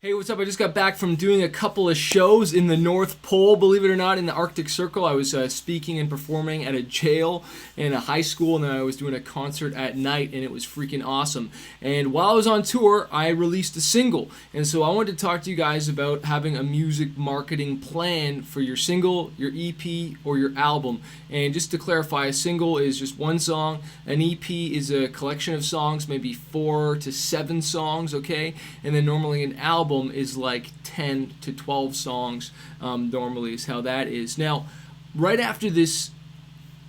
Hey, what's up? I just got back from doing a couple of shows in the North Pole, believe it or not, in the Arctic Circle. I was speaking and performing at a jail in a high school, and then I was doing a concert at night, and it was freaking awesome. And while I was on tour, I released a single. And so I wanted to talk to you guys about having a music marketing plan for your single, your EP, or your album. And just to clarify, a single is just one song. An EP is a collection of songs, maybe 4 to 7 songs, okay? And then normally an album is like 10 to 12 songs, normally is how that is. Now, right after this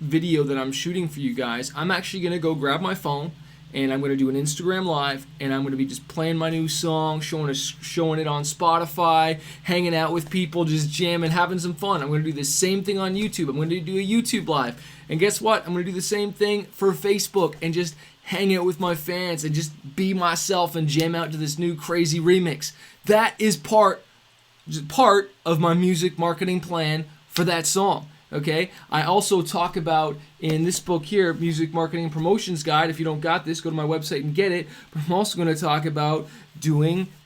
video that I'm shooting for you guys, I'm actually going to go grab my phone and I'm going to do an Instagram Live, and I'm going to be just playing my new song, showing it on Spotify, hanging out with people, just jamming, having some fun. I'm going to do the same thing on YouTube. I'm going to do a YouTube Live. And guess what? I'm going to do the same thing for Facebook and just hang out with my fans and just be myself and jam out to this new crazy remix. That is part of my music marketing plan for that song. Okay, I also talk about in this book here, Music Marketing Promotions Guide. If you don't got this, go to my website and get it. But I'm also going to talk about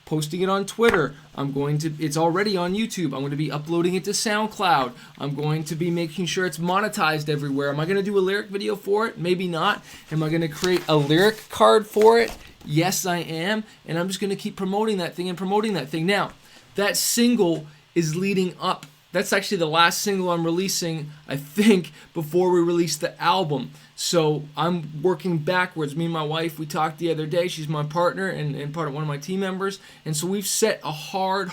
posting it on Twitter. It's already on YouTube. I'm going to be uploading it to SoundCloud. I'm going to be making sure it's monetized everywhere. Am I going to do a lyric video for it? Maybe not. Am I going to create a lyric card for it? Yes, I am. And I'm just going to keep promoting that thing. Now, that single is leading up. That's actually the last single I'm releasing, I think, before we release the album. So I'm working backwards. Me and my wife, we talked the other day. She's my partner and part of one of my team members. And so we've set a hard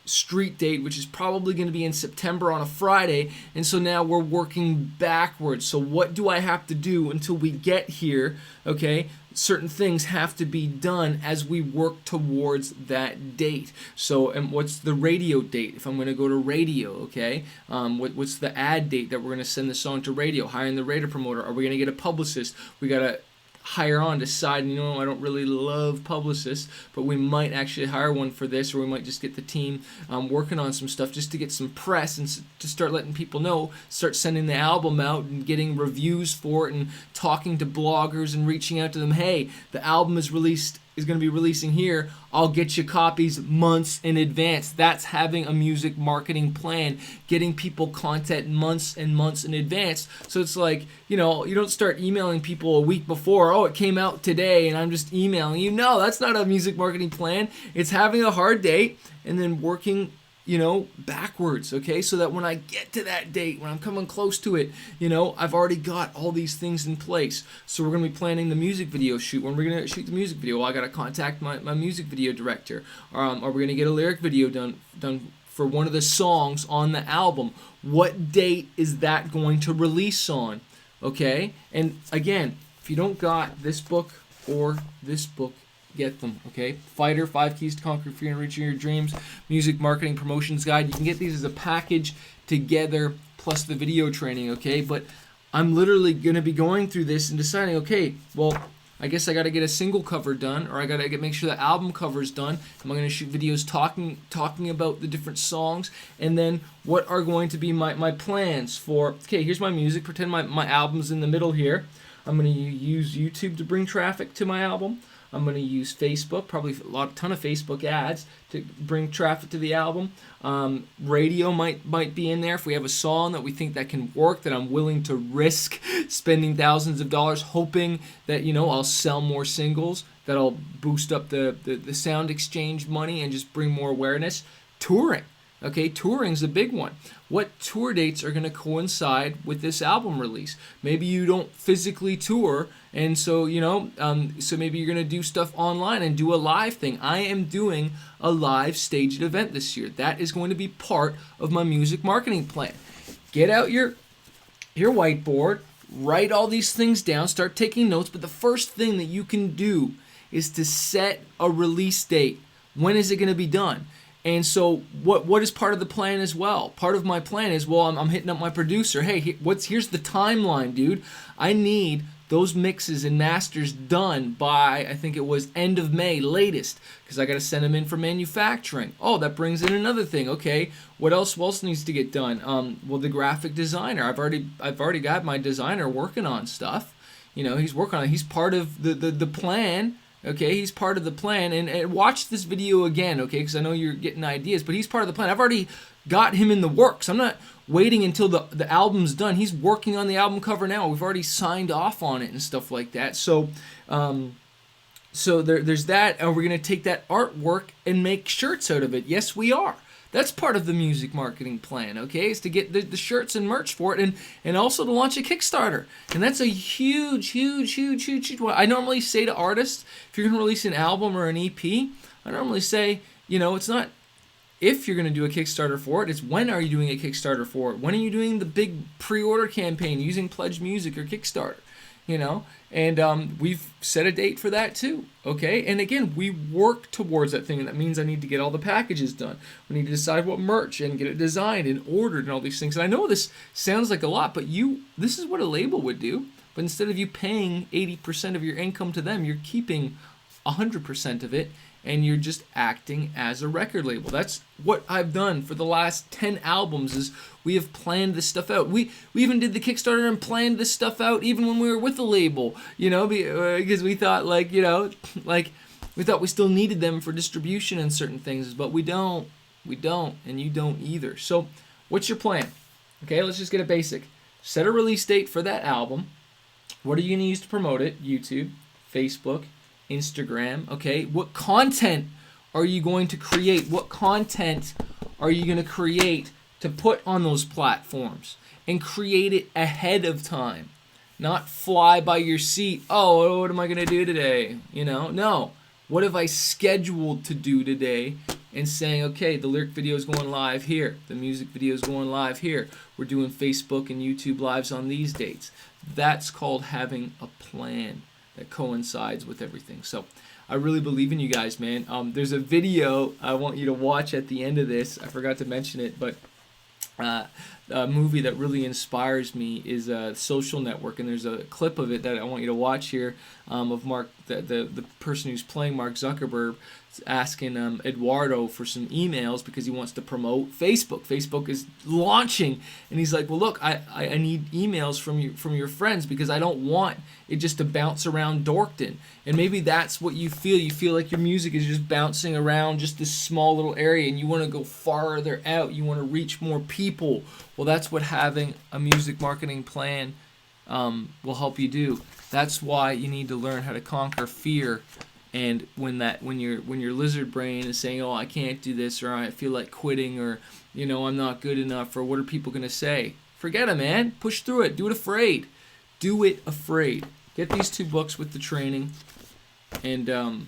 street date, which is probably going to be in September on a Friday. And so now we're working backwards. So what do I have to do until we get here? Okay, certain things have to be done as we work towards that date. So, and what's the radio date? If I'm going to go to radio, okay, what's the ad date that we're going to send the song to radio? Hiring the radio promoter. Are we going to get a publicist? We got to hire on, decide, I don't really love publicists, but we might actually hire one for this, or we might just get the team working on some stuff just to get some press and to start letting people know, start sending the album out and getting reviews for it and talking to bloggers and reaching out to them. Hey, the album is going to be releasing here. I'll get you copies months in advance. That's having a music marketing plan, getting people content months and months in advance. So it's like, you don't start emailing people a week before, oh, it came out today and I'm just emailing you. No, that's not a music marketing plan. It's having a hard date and then working backwards, okay? So that when I get to that date, when I'm coming close to it, I've already got all these things in place. So we're going to be planning the music video shoot. When we're going to shoot the music video, well, I got to contact my music video director. Are we going to get a lyric video done for one of the songs on the album? What date is that going to release on? Okay? And again, if you don't got this book or this book, get them, okay? Fighter, 5 Keys to Conquer Fear and Reaching Your Dreams, Music Marketing Promotions Guide. You can get these as a package together, plus the video training, okay? But I'm literally going to be going through this and deciding, okay, well, I guess I got to get a single cover done, or I got to make sure the album cover is done. Am I going to shoot videos talking about the different songs? And then what are going to be my plans for, okay, here's my music. Pretend my album's in the middle here. I'm going to use YouTube to bring traffic to my album. I'm going to use Facebook, probably a ton of Facebook ads to bring traffic to the album. Radio might be in there if we have a song that we think that can work, that I'm willing to risk spending thousands of dollars, hoping that I'll sell more singles, that I'll boost up the sound exchange money and just bring more awareness. Touring. Okay, touring's a big one. What tour dates are going to coincide with this album release? Maybe you don't physically tour, and so so maybe you're going to do stuff online and do a live thing. I am doing a live staged event this year. That is going to be part of my music marketing plan. Get out your whiteboard, write all these things down, start taking notes. But the first thing that you can do is to set a release date. When is it going to be done? And so what is part of the plan as well? Part of my plan is, well, I'm hitting up my producer. Hey, here's the timeline, dude. I need those mixes and masters done by, I think it was end of May latest, because I got to send them in for manufacturing. Oh, that brings in another thing. Okay, what else needs to get done? Well, the graphic designer. I've already got my designer working on stuff. He's working on it. He's part of the plan Okay, he's part of the plan. And watch this video again, okay, because I know you're getting ideas, but he's part of the plan. I've already got him in the works. I'm not waiting until the album's done. He's working on the album cover now. We've already signed off on it and stuff like that. So there's that, and we're going to take that artwork and make shirts out of it. Yes, we are. That's part of the music marketing plan, okay? Is to get the shirts and merch for it, and also to launch a Kickstarter. And that's a huge one. I normally say to artists, if you're going to release an album or an EP, I normally say, it's not if you're going to do a Kickstarter for it, it's when are you doing a Kickstarter for it? When are you doing the big pre-order campaign using Pledge Music or Kickstarter? And we've set a date for that too, okay? And again, we work towards that thing, and that means I need to get all the packages done. We need to decide what merch and get it designed and ordered and all these things. And I know this sounds like a lot, but this is what a label would do. But instead of you paying 80% of your income to them, you're keeping 100% of it, and you're just acting as a record label. That's what I've done for the last 10 albums, is we have planned this stuff out. We even did the Kickstarter and planned this stuff out even when we were with the label, because we thought we thought we still needed them for distribution and certain things, but we don't, and you don't either. So what's your plan? Okay, let's just get a basic. Set a release date for that album. What are you going to use to promote it? YouTube, Facebook, Instagram, okay? What content are you going to create? What content are you going to create to put on those platforms? And create it ahead of time. Not fly by your seat. Oh, what am I going to do today? No. What have I scheduled to do today? And saying, okay, the lyric video is going live here. The music video is going live here. We're doing Facebook and YouTube lives on these dates. That's called having a plan that coincides with everything. So I really believe in you guys, man. There's a video I want you to watch at the end of this. I forgot to mention it, but a movie that really inspires me is Social Network, and there's a clip of it that I want you to watch here of Mark, the person who's playing Mark Zuckerberg, asking Eduardo for some emails because he wants to promote Facebook. Facebook is launching, and he's like, well, look, I need emails from your friends because I don't want it just to bounce around Dorkton. And maybe that's what you feel. You feel like your music is just bouncing around just this small little area, and you want to go farther out. You want to reach more people. Well, that's what having a music marketing plan will help you do. That's why you need to learn how to conquer fear. And when your lizard brain is saying, oh, I can't do this, or I feel like quitting, or I'm not good enough, or what are people gonna say? Forget it, man. Push through it. Do it afraid. Do it afraid. Get these 2 books with the training, and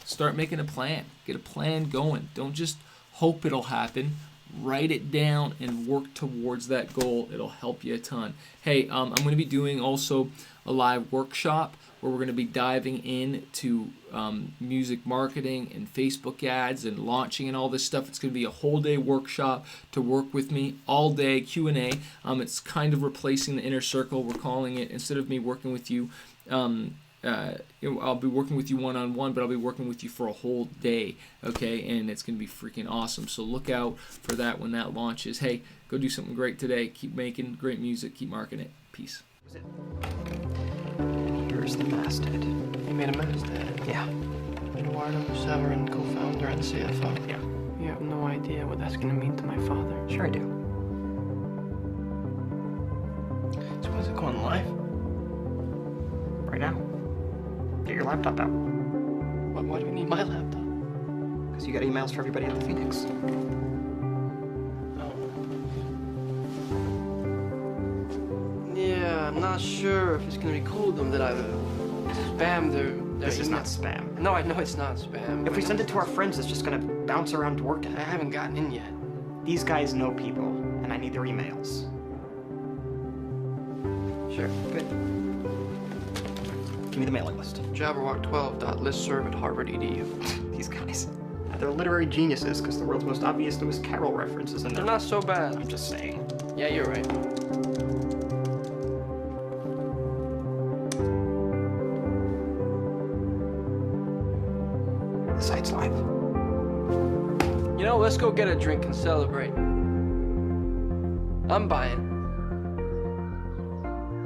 start making a plan. Get a plan going. Don't just hope it'll happen. Write it down and work towards that goal. It'll help you a ton. Hey, I'm going to be doing also a live workshop where we're going to be diving into music marketing and Facebook ads and launching and all this stuff. It's going to be a whole day workshop to work with me all day, Q&A. It's kind of replacing the inner circle, we're calling it. Instead of me working with you, I'll be working with you one-on-one, but I'll be working with you for a whole day, okay? And it's going to be freaking awesome. So look out for that when that launches. Hey, go do something great today. Keep making great music. Keep marketing it. Peace. Here's the masthead. You made a masthead? Yeah. Eduardo Severin, co-founder and CFO. Yeah. You have no idea what that's gonna mean to my father. Sure I do. So when's it going live? Right now. Get your laptop out. Why do we need my laptop? Because you got emails for everybody at the Phoenix. Yeah, I'm not sure if it's gonna be cool of them that I've spammed their This is email. not spam. No, I know it's not spam. If we send it to our friends, it's just gonna bounce around Dworkin. I haven't gotten in yet. These guys know people, and I need their emails. Sure. Good. Give me the mailing list. Jabberwock12.listserv@harvard.edu. These guys. They're literary geniuses because the world's most obvious Lewis Carroll references in They're there. not so bad. I'm just saying. Yeah, you're right. The site's live. You know, let's go get a drink and celebrate. I'm buying.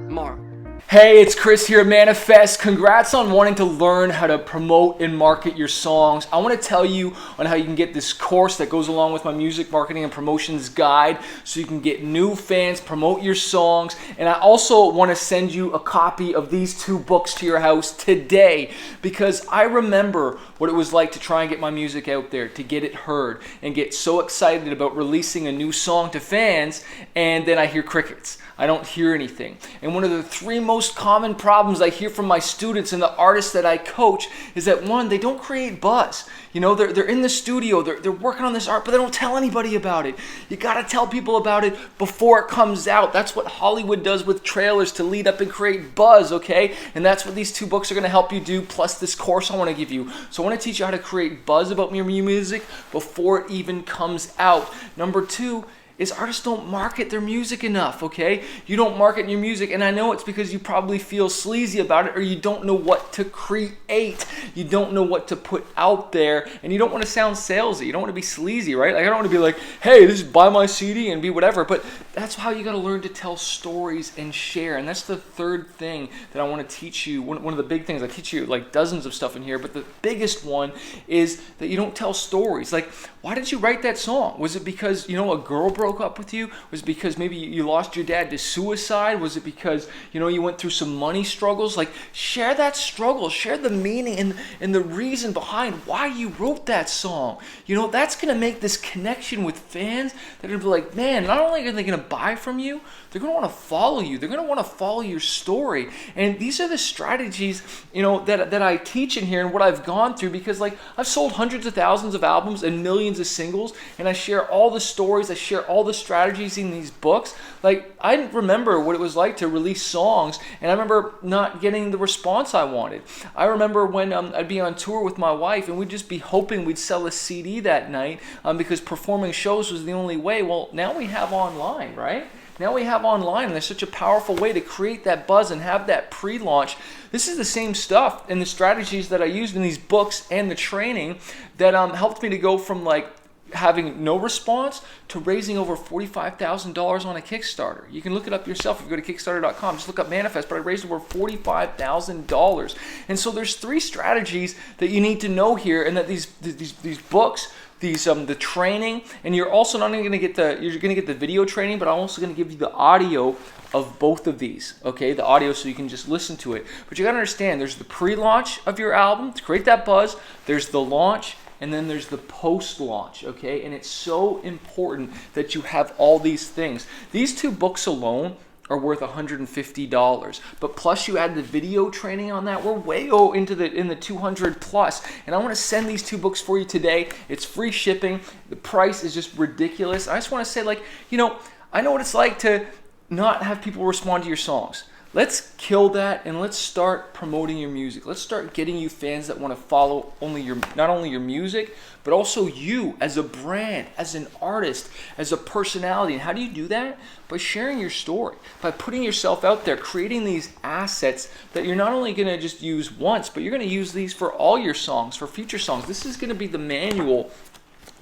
Tomorrow. Hey, it's Chris here at Manifest. Congrats on wanting to learn how to promote and market your songs. I want to tell you on how you can get this course that goes along with my music marketing and promotions guide so you can get new fans, promote your songs, and I also want to send you a copy of these 2 books to your house today because I remember what it was like to try and get my music out there, to get it heard, and get so excited about releasing a new song to fans, and then I hear crickets. I don't hear anything. And one of the 3 most common problems I hear from my students and the artists that I coach is that 1, they don't create buzz. You know, they're in the studio, they're working on this art, but they don't tell anybody about it. You gotta tell people about it before it comes out. That's what Hollywood does with trailers to lead up and create buzz, okay? And that's what these 2 books are gonna help you do, plus this course I wanna give you. So I wanna teach you how to create buzz about your music before it even comes out. Number 2, is artists don't market their music enough, okay? You don't market your music, and I know it's because you probably feel sleazy about it or you don't know what to create. You don't know what to put out there, and you don't want to sound salesy. You don't want to be sleazy, right? Like, I don't want to be like, hey, this is buy my CD and be whatever, but that's how you got to learn to tell stories and share, and that's the 3rd thing that I want to teach you. One of the big things, I teach you like dozens of stuff in here, but the biggest one is that you don't tell stories. Like, why did you write that song? Was it because, you know, a girl broke up with you? Was it because maybe you lost your dad to suicide? Was it because, you know, you went through some money struggles? Like, share that struggle, share the meaning and the reason behind why you wrote that song. You know, that's going to make this connection with fans that are going to be like, man, not only are they going to buy from you, they're going to want to follow you. They're going to want to follow your story. And these are the strategies, you know, that I teach in here and what I've gone through, because like I've sold hundreds of thousands of albums and millions of singles, and I share all the stories, I share all the strategies in these books. Like, I remember what it was like to release songs, and I remember not getting the response I wanted. I remember when I'd be on tour with my wife, and we'd just be hoping we'd sell a CD that night because performing shows was the only way. Well, now we have online, right? Now we have online, and there's such a powerful way to create that buzz and have that pre-launch. This is the same stuff and the strategies that I used in these books and the training that helped me to go from like having no response to raising over $45,000 on a Kickstarter. You can look it up yourself if you go to Kickstarter.com. Just look up Manifest, but I raised over $45,000. And so there's 3 strategies that you need to know here, and that these books, the training, and you're also not only going to get the video training, but I'm also going to give you the audio of both of these, okay? The audio so you can just listen to it. But you got to understand, there's the pre-launch of your album to create that buzz, there's the launch, and then there's the post-launch, okay? And it's so important that you have all these things. These 2 books alone are worth $150, but plus you add the video training on that, we're way in the 200 plus. And I want to send these 2 books for you today. It's free shipping. The price is just ridiculous. I just want to say, like, you know, I know what it's like to not have people respond to your songs. Let's kill that, and let's start promoting your music. Let's start getting you fans that want to follow not only your music, but also you as a brand, as an artist, as a personality. And how do you do that? By sharing your story, by putting yourself out there, creating these assets that you're not only going to just use once, but you're going to use these for all your songs, for future songs. This is going to be the manual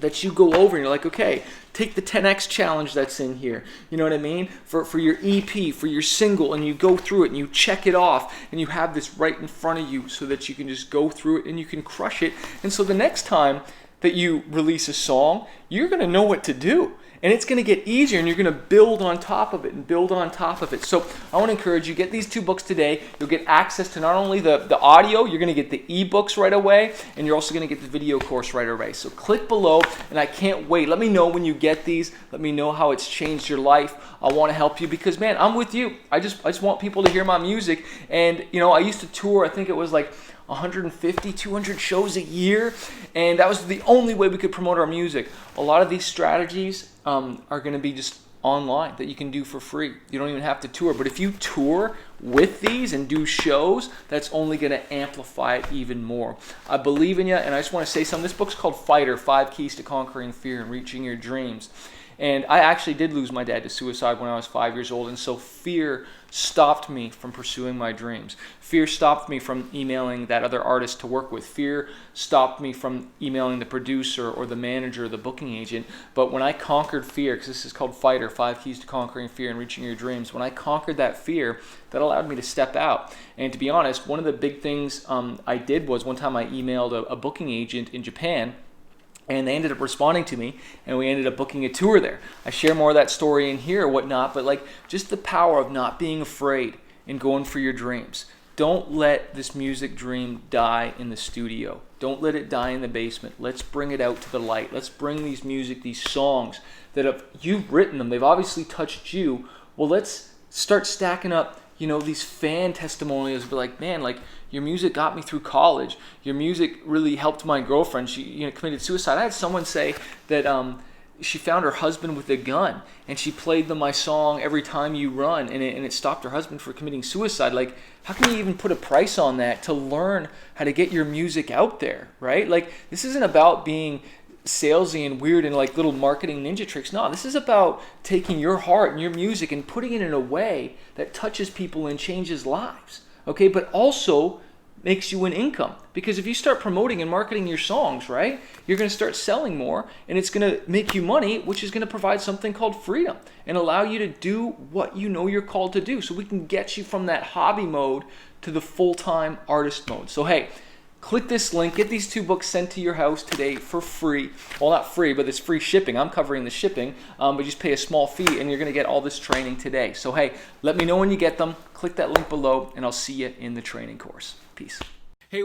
that you go over and you're like, okay, take the 10X challenge that's in here. You know what I mean? For your EP, for your single, and you go through it and you check it off and you have this right in front of you so that you can just go through it and you can crush it. And so the next time that you release a song, you're going to know what to do. And it's going to get easier, and you're going to build on top of it and build on top of it. So I want to encourage you, get these 2 books today. You'll get access to not only the audio, you're going to get the ebooks right away, and you're also going to get the video course right away. So click below, and I can't wait. Let me know when you get these. Let me know how it's changed your life. I want to help you because, man, I'm with you. I just want people to hear my music. And, you know, I used to tour, I think it was like 150, 200 shows a year, and that was the only way we could promote our music. A lot of these strategies are going to be just online that you can do for free. You don't even have to tour, but if you tour with these and do shows, that's only going to amplify it even more. I believe in you, and I just want to say something. This book's called Fighter, 5 Keys to Conquering Fear and Reaching Your Dreams. And I actually did lose my dad to suicide when I was 5 years old, and so fear stopped me from pursuing my dreams. Fear stopped me from emailing that other artist to work with. Fear stopped me from emailing the producer or the manager or the booking agent. But when I conquered fear, because this is called Fighter, 5 Keys to Conquering Fear and Reaching Your Dreams, when I conquered that fear, that allowed me to step out. And to be honest, one of the big things I did was one time I emailed a booking agent in Japan, and they ended up responding to me, and we ended up booking a tour there. I share more of that story in here or whatnot, but like just the power of not being afraid and going for your dreams. Don't let this music dream die in the studio. Don't let it die in the basement. Let's bring it out to the light. Let's bring these songs that have, you've written them, they've obviously touched you. Well, let's start stacking up, these fan testimonials. Be like, man, like your music got me through college. Your music really helped my girlfriend. She, committed suicide. I had someone say that she found her husband with a gun, and she played my song Every Time You Run, and it stopped her husband from committing suicide. Like, how can you even put a price on that to learn how to get your music out there, right? Like, this isn't about being salesy and weird and like little marketing ninja tricks. No, this is about taking your heart and your music and putting it in a way that touches people and changes lives, okay? But also makes you an income, because if you start promoting and marketing your songs, right, you're going to start selling more, and it's going to make you money, which is going to provide something called freedom and allow you to do what you're called to do. So we can get you from that hobby mode to the full-time artist mode. So hey, click this link, get these 2 books sent to your house today for free. Well, not free, but it's free shipping. I'm covering the shipping, but just pay a small fee and you're going to get all this training today. So hey, let me know when you get them. Click that link below and I'll see you in the training course. Peace. Hey.